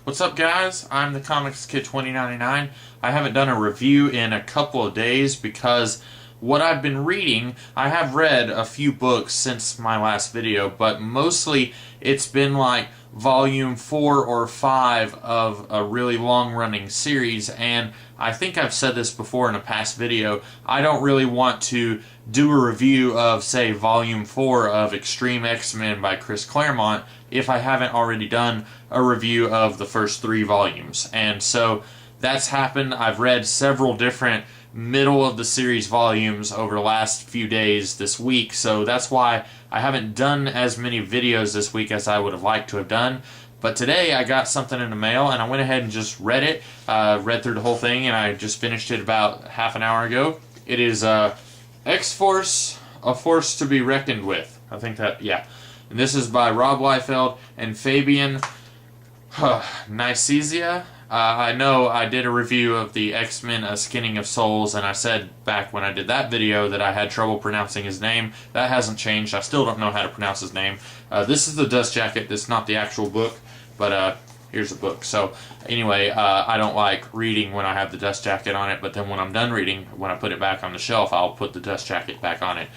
What's up, guys? I'm the Comics Kid 2099. I haven't done a review in a couple of days because what I've been reading, I have read a few books since my last video, but mostly it's been like volume 4 or 5 of a really long-running series, and I think I've said this before in a past video. I don't really want to do a review of, say, volume 4 of Extreme X-Men by Chris Claremont if I haven't already done a review of the first 3 volumes. And so that's happened. I've read several different middle of the series volumes over the last few days this week, so that's why I haven't done as many videos this week as I would have liked to have done. But today I got something in the mail and I went ahead and just read it, read through the whole thing, and I just finished it about half an hour ago. It is X-Force, A Force to be Reckoned With. I think that, yeah. And this is by Rob Liefeld and Fabian Nicieza. I know I did a review of the X-Men A Skinning of Souls, and I said back when I did that video that I had trouble pronouncing his name. That hasn't changed. I still don't know how to pronounce his name. This is the dust jacket. This is not the actual book, but here's the book. So anyway, I don't like reading when I have the dust jacket on it, but then when I'm done reading, when I put it back on the shelf, I'll put the dust jacket back on it.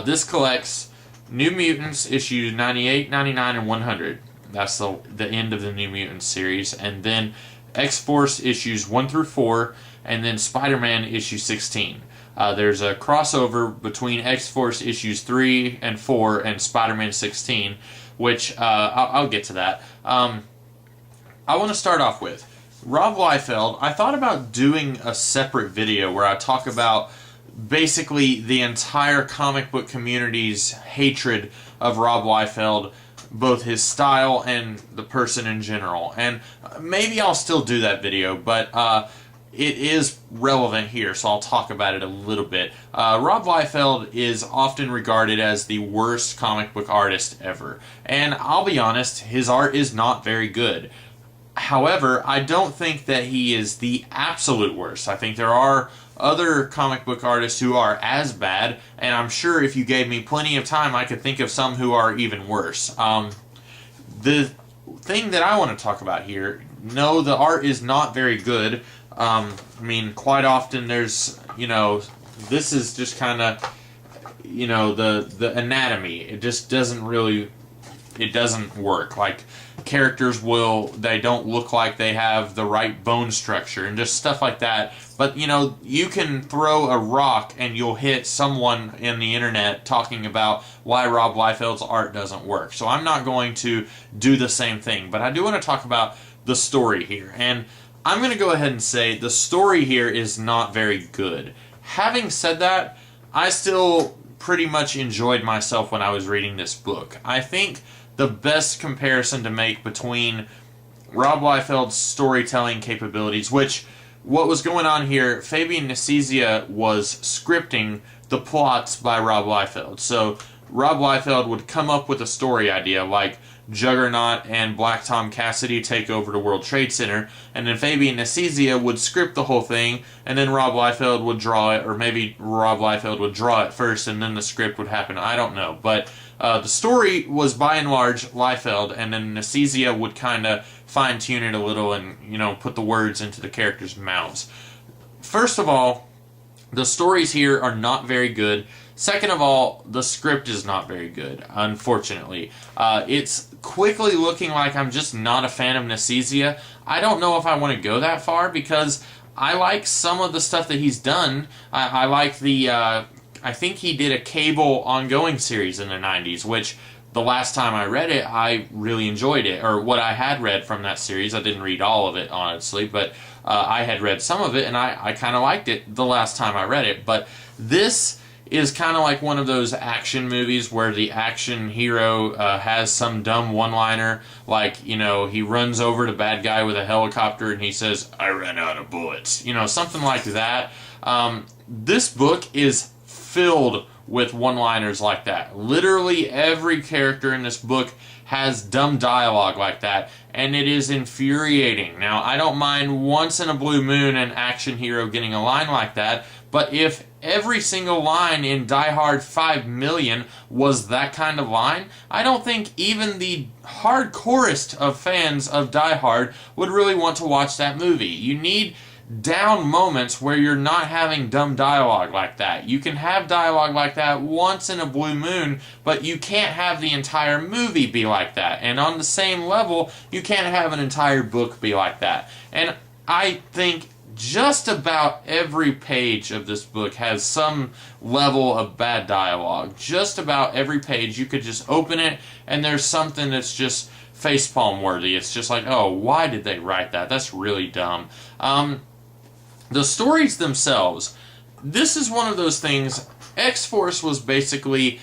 This collects New Mutants issues 98, 99, and 100. That's the end of the New Mutants series. And then X-Force issues 1 through 4, and then Spider-Man issue 16. There's a crossover between X-Force issues 3 and 4 and Spider-Man 16, which I'll get to that. I want to start off with Rob Liefeld. I thought about doing a separate video where I talk about basically the entire comic book community's hatred of Rob Liefeld, both his style and the person in general. And maybe I'll still do that video, but it is relevant here, so I'll talk about it a little bit. Rob Liefeld is often regarded as the worst comic book artist ever. And I'll be honest, his art is not very good. However, I don't think that he is the absolute worst. I think there are other comic book artists who are as bad, and I'm sure if you gave me plenty of time, I could think of some who are even worse. The thing that I want to talk about here, no, the art is not very good. I mean, quite often there's, this is just kind of, the anatomy. It just doesn't really, it doesn't work. Like, characters they don't look like they have the right bone structure and just stuff like that. But, you can throw a rock and you'll hit someone in the internet talking about why Rob Liefeld's art doesn't work. So I'm not going to do the same thing. But I do want to talk about the story here. And I'm going to go ahead and say the story here is not very good. Having said that, I still pretty much enjoyed myself when I was reading this book. I think the best comparison to make between Rob Liefeld's storytelling capabilities, which, what was going on here, Fabian Nicieza was scripting the plots by Rob Liefeld. So Rob Liefeld would come up with a story idea, like Juggernaut and Black Tom Cassidy take over the World Trade Center, and then Fabian Nicieza would script the whole thing, and then Rob Liefeld would draw it, or maybe Rob Liefeld would draw it first, and then the script would happen. I don't know, but the story was by and large Liefeld, and then Nicieza would kind of fine-tune it a little and, put the words into the characters' mouths. First of all, the stories here are not very good. Second of all, the script is not very good, unfortunately. It's quickly looking like I'm just not a fan of Nicieza. I don't know if I want to go that far because I like some of the stuff that he's done. I like I think he did a Cable ongoing series in the 90s, which the last time I read it, I really enjoyed it. Or what I had read from that series. I didn't read all of it, honestly, but I had read some of it, and I kind of liked it the last time I read it. But this is kind of like one of those action movies where the action hero has some dumb one-liner, like, he runs over the bad guy with a helicopter and he says, "I ran out of bullets." Something like that. This book is filled with one-liners like that. Literally every character in this book has dumb dialogue like that, and it is infuriating. Now, I don't mind once in a blue moon an action hero getting a line like that, But if every single line in Die Hard 5 Million was that kind of line, I don't think even the hardcorest of fans of Die Hard would really want to watch that movie. You need down moments where you're not having dumb dialogue like that. You can have dialogue like that once in a blue moon, but you can't have the entire movie be like that. And on the same level, you can't have an entire book be like that. And I think just about every page of this book has some level of bad dialogue. Just about every page, you could just open it and there's something that's just facepalm worthy. It's just like, oh, why did they write that? That's really dumb. The stories themselves, this is one of those things. X-Force was basically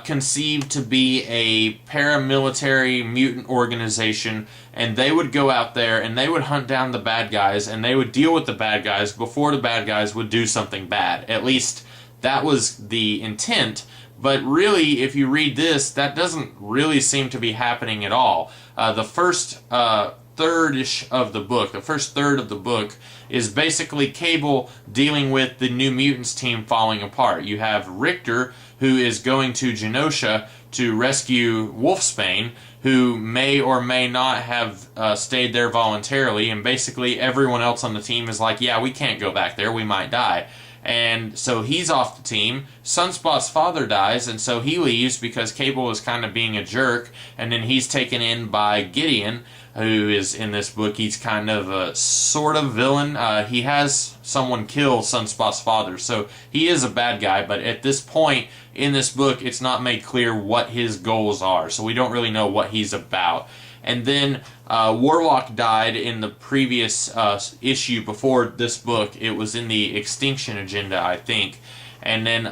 conceived to be a paramilitary mutant organization, and they would go out there and they would hunt down the bad guys and they would deal with the bad guys before the bad guys would do something bad. At least that was the intent. But really, if you read this, that doesn't really seem to be happening at all. The first third-ish of the book, the first third of the book, is basically Cable dealing with the New Mutants team falling apart. You have Richter, who is going to Genosha to rescue Wolfsbane, who may or may not have stayed there voluntarily, and basically everyone else on the team is like, yeah, we can't go back there, we might die. And so he's off the team. Sunspot's father dies, and so he leaves because Cable is kind of being a jerk, and then he's taken in by Gideon, who is in this book. He's kind of a sort of villain. He has someone kill Sunspot's father, so he is a bad guy, but at this point in this book, it's not made clear what his goals are, so we don't really know what he's about. And then Warlock died in the previous issue before this book. It was in the Extinction Agenda, I think. And then,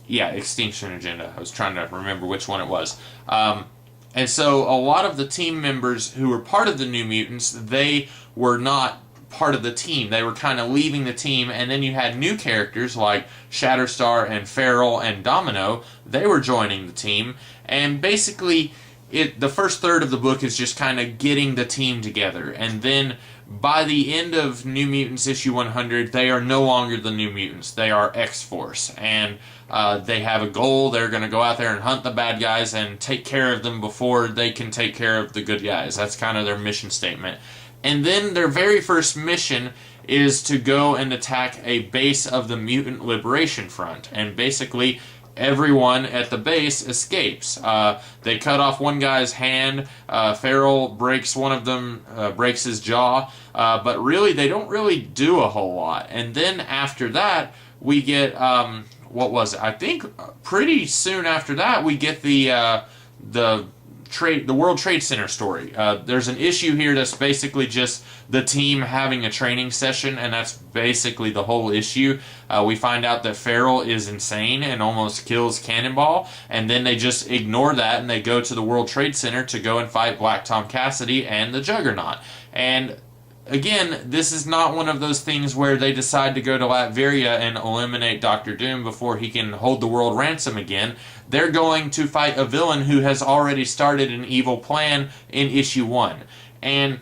Extinction Agenda. I was trying to remember which one it was. And so a lot of the team members who were part of the New Mutants, they were not part of the team. They were kind of leaving the team, and then you had new characters like Shatterstar and Feral and Domino. They were joining the team, and basically the first third of the book is just kind of getting the team together, and then by the end of New Mutants issue 100, they are no longer the New Mutants. They are X-Force, and they have a goal. They're going to go out there and hunt the bad guys and take care of them before they can take care of the good guys. That's kind of their mission statement. And then their very first mission is to go and attack a base of the Mutant Liberation Front, and basically everyone at the base escapes. They cut off one guy's hand. Feral breaks one of them, breaks his jaw. But really, they don't really do a whole lot. And then after that, we get, what was it? I think pretty soon after that, we get the World Trade Center story. There's an issue here that's basically just the team having a training session, and that's basically the whole issue. We find out that Feral is insane and almost kills Cannonball, and then they just ignore that and they go to the World Trade Center to go and fight Black Tom Cassidy and the Juggernaut. And again, this is not one of those things where they decide to go to Latveria and eliminate Doctor Doom before he can hold the world ransom again. They're going to fight a villain who has already started an evil plan in issue 1. And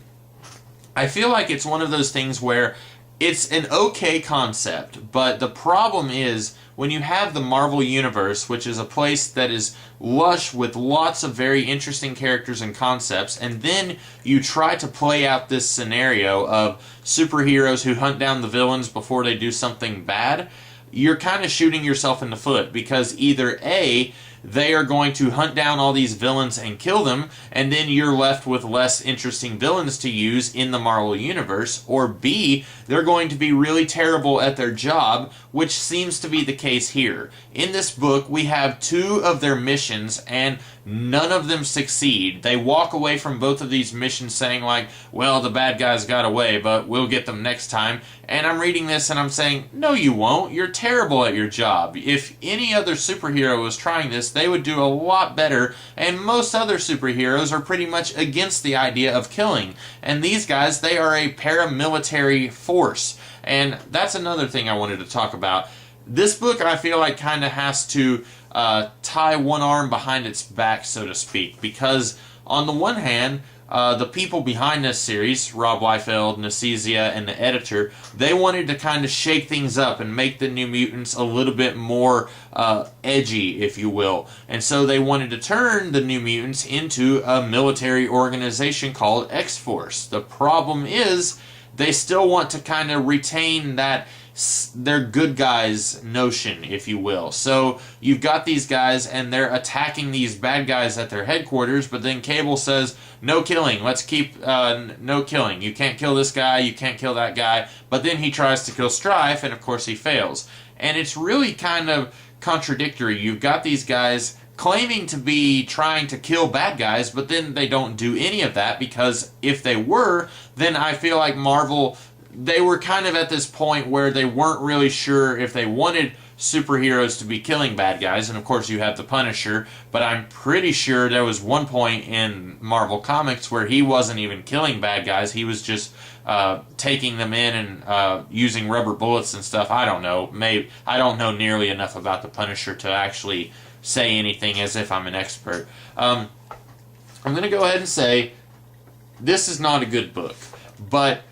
I feel like it's one of those things where it's an okay concept, but the problem is when you have the Marvel Universe, which is a place that is lush with lots of very interesting characters and concepts, and then you try to play out this scenario of superheroes who hunt down the villains before they do something bad, you're kind of shooting yourself in the foot, because either A, they are going to hunt down all these villains and kill them, and then you're left with less interesting villains to use in the Marvel Universe, or B, they're going to be really terrible at their job, which seems to be the case here. In this book, we have 2 of their missions, and none of them succeed. They walk away from both of these missions saying like, well, the bad guys got away, but we'll get them next time. And I'm reading this and I'm saying, no you won't. You're terrible at your job. If any other superhero was trying this, they would do a lot better, and most other superheroes are pretty much against the idea of killing. And these guys, they are a paramilitary force. And that's another thing I wanted to talk about. This book, I feel like, kind of has to tie one arm behind its back, so to speak, because on the one hand, the people behind this series, Rob Liefeld, Nacesia, and the editor, they wanted to kind of shake things up and make the New Mutants a little bit more edgy, if you will. And so they wanted to turn the New Mutants into a military organization called X-Force. The problem is they still want to kind of retain that they're good guys notion, if you will. So you've got these guys and they're attacking these bad guys at their headquarters, but then Cable says, no killing, let's keep no killing. You can't kill this guy, you can't kill that guy. But then he tries to kill Strife, and of course he fails. And it's really kind of contradictory. You've got these guys claiming to be trying to kill bad guys, but then they don't do any of that, because if they were, then I feel like Marvel, they were kind of at this point where they weren't really sure if they wanted superheroes to be killing bad guys. And of course you have the Punisher, but I'm pretty sure there was one point in Marvel Comics where he wasn't even killing bad guys. He was just taking them in and using rubber bullets and stuff. I don't know. Maybe I don't know nearly enough about the Punisher to actually say anything as if I'm an expert. I'm going to go ahead and say this is not a good book, but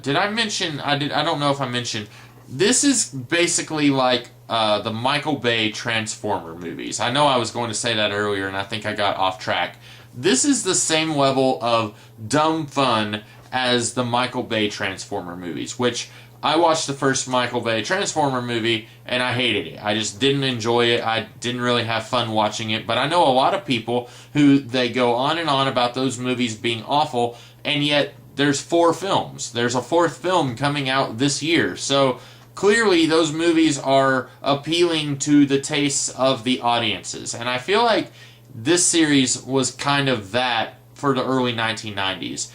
did I mention, I don't know if I mentioned, this is basically like the Michael Bay Transformer movies. I know I was going to say that earlier and I think I got off track. This is the same level of dumb fun as the Michael Bay Transformer movies, which I watched the first Michael Bay Transformer movie and I hated it. I just didn't enjoy it. I didn't really have fun watching it, but I know a lot of people who they go on and on about those movies being awful, and yet there's 4 films. There's a 4th film coming out this year. So clearly those movies are appealing to the tastes of the audiences. And I feel like this series was kind of that for the early 1990s.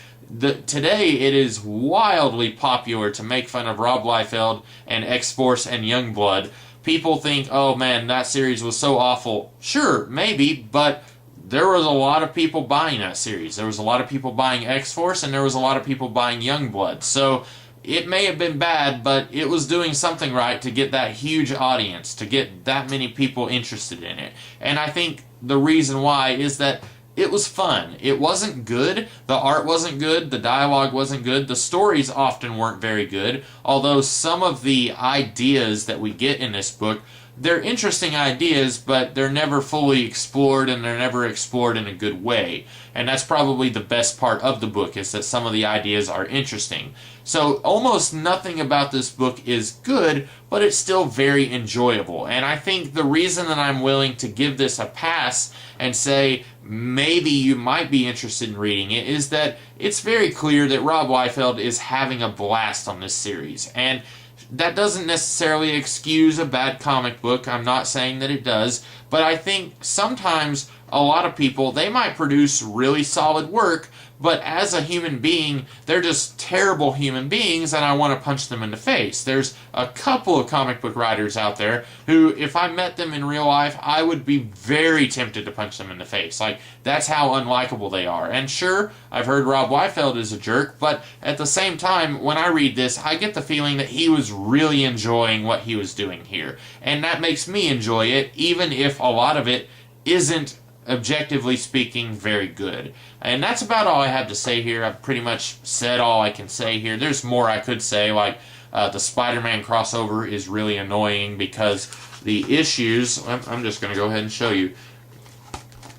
Today it is wildly popular to make fun of Rob Liefeld and X-Force and Youngblood. People think, oh man, that series was so awful. Sure, maybe, but there was a lot of people buying that series. There was a lot of people buying X-Force, and there was a lot of people buying Youngblood. So it may have been bad, but it was doing something right to get that huge audience, to get that many people interested in it. And I think the reason why is that it was fun. It wasn't good. The art wasn't good. The dialogue wasn't good. The stories often weren't very good. Although some of the ideas that we get in this book, they're interesting ideas, but they're never fully explored, and they're never explored in a good way. And that's probably the best part of the book, is that some of the ideas are interesting. So almost nothing about this book is good, but it's still very enjoyable. And I think the reason that I'm willing to give this a pass and say maybe you might be interested in reading it is that it's very clear that Rob Liefeld is having a blast on this series. And that doesn't necessarily excuse a bad comic book. I'm not saying that it does. But I think sometimes a lot of people, they might produce really solid work, but as a human being, they're just terrible human beings, and I want to punch them in the face. There's a couple of comic book writers out there who, if I met them in real life, I would be very tempted to punch them in the face. Like, that's how unlikable they are. And sure, I've heard Rob Liefeld is a jerk, but at the same time, when I read this, I get the feeling that he was really enjoying what he was doing here. And that makes me enjoy it, even if a lot of it isn't, objectively speaking, very good. And that's about all I have to say here. I've pretty much said all I can say here. There's more I could say, like the Spider-Man crossover is really annoying because the issues, I'm just going to go ahead and show you.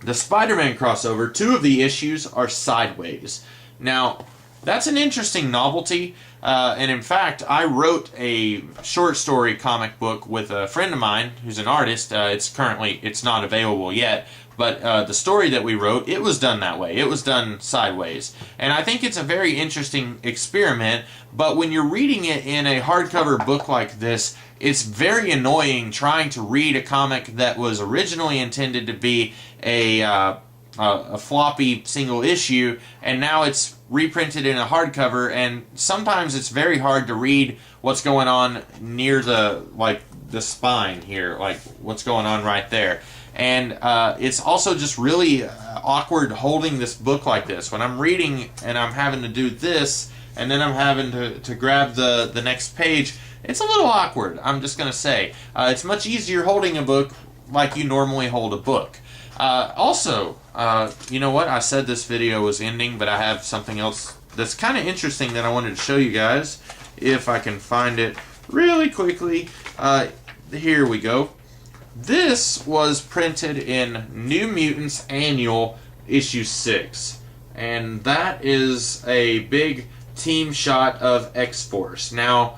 The Spider-Man crossover, 2 of the issues are sideways. Now, that's an interesting novelty, and in fact, I wrote a short story comic book with a friend of mine who's an artist. It's not available yet, but the story that we wrote, it was done that way. It was done sideways. And I think it's a very interesting experiment, but when you're reading it in a hardcover book like this, it's very annoying trying to read a comic that was originally intended to be a floppy single issue, and now it's reprinted in a hardcover, and sometimes it's very hard to read what's going on near the spine here, like what's going on right there. And it's also just really awkward holding this book like this. When I'm reading and I'm having to do this, and then I'm having to grab the next page, it's a little awkward, I'm just going to say. It's much easier holding a book like you normally hold a book. Also, you know what? I said this video was ending, but I have something else that's kind of interesting that I wanted to show you guys. If I can find it really quickly. Here we go. This was printed in New Mutants Annual issue 6. And that is a big team shot of X-Force. Now,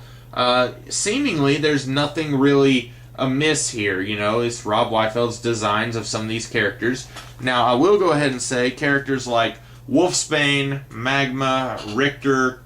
seemingly there's nothing really amiss here, you know. It's Rob Liefeld's designs of some of these characters. Now, I will go ahead and say characters like Wolfsbane, Magma, Richter,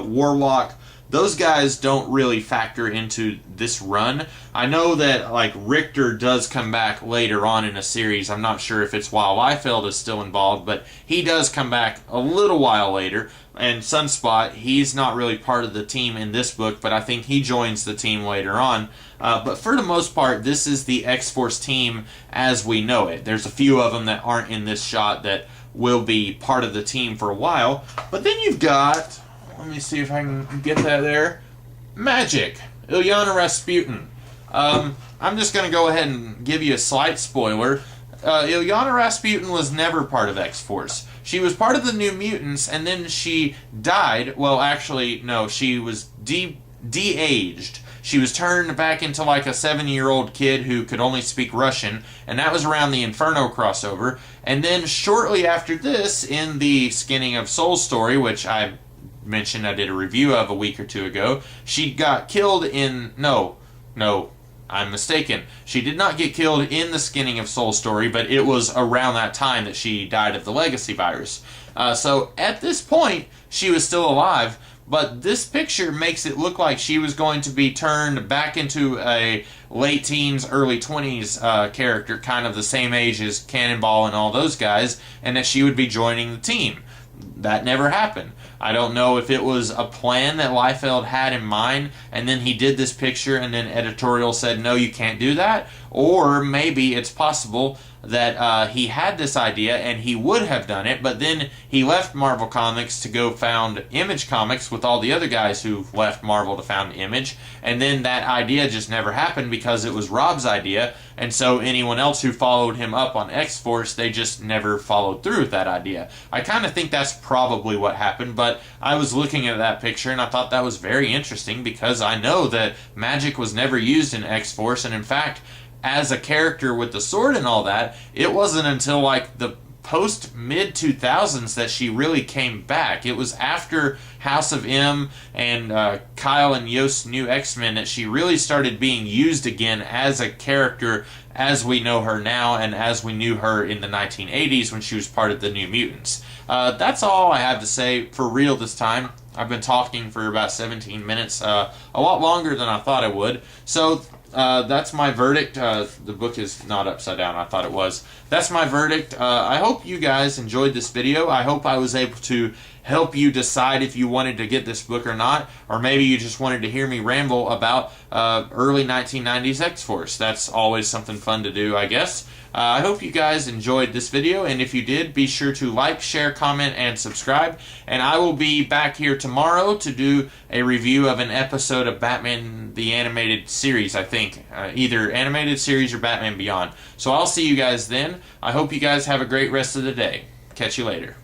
Warlock, those guys don't really factor into this run. I know that like Richter does come back later on in a series. I'm not sure if it's while Liefeld is still involved, but he does come back a little while later. And Sunspot, he's not really part of the team in this book, but I think he joins the team later on. But for the most part, this is the X-Force team as we know it. There's a few of them that aren't in this shot that will be part of the team for a while. But then you've got... let me see if I can get that there. Magik. Illyana Rasputin. I'm just going to go ahead and give you a slight spoiler. Illyana Rasputin was never part of X-Force. She was part of the New Mutants, and then she died. Well, actually, no, she was de-aged. She was turned back into like a 7-year-old kid who could only speak Russian, and that was around the Inferno crossover. And then shortly after this, in the Skinning of Souls story, which I mentioned I did a review of a week or two ago, she got killed in... No, I'm mistaken. She did not get killed in the Skinning of Souls story, but it was around that time that she died of the Legacy virus. So at this point, she was still alive, but this picture makes it look like she was going to be turned back into a late teens, early 20s character, kind of the same age as Cannonball and all those guys, and that she would be joining the team. That never happened. I don't know if it was a plan that Liefeld had in mind, and then he did this picture, and then editorial said, no, you can't do that. Or maybe it's possible that he had this idea and he would have done it, but then he left Marvel Comics to go found Image Comics with all the other guys who left Marvel to found Image, and then that idea just never happened because it was Rob's idea, and so anyone else who followed him up on X-Force, they just never followed through with that idea. I kind of think that's probably what happened, but I was looking at that picture and I thought that was very interesting because I know that Magik was never used in X-Force, and in fact, as a character with the sword and all that, it wasn't until like the post-mid-2000s that she really came back. It was after House of M and Kyle and Yost's New X-Men that she really started being used again as a character as we know her now and as we knew her in the 1980s when she was part of the New Mutants. That's all I have to say for real this time. I've been talking for about 17 minutes, a lot longer than I thought I would. So that's my verdict. The book is not upside down. I thought it was. That's my verdict. I hope you guys enjoyed this video. I hope I was able to help you decide if you wanted to get this book or not, or maybe you just wanted to hear me ramble about early 1990s X-Force. That's always something fun to do, I guess. I hope you guys enjoyed this video, and if you did, be sure to like, share, comment, and subscribe. And I will be back here tomorrow to do a review of an episode of Batman the Animated Series, I think. Either Animated Series or Batman Beyond. So I'll see you guys then. I hope you guys have a great rest of the day. Catch you later.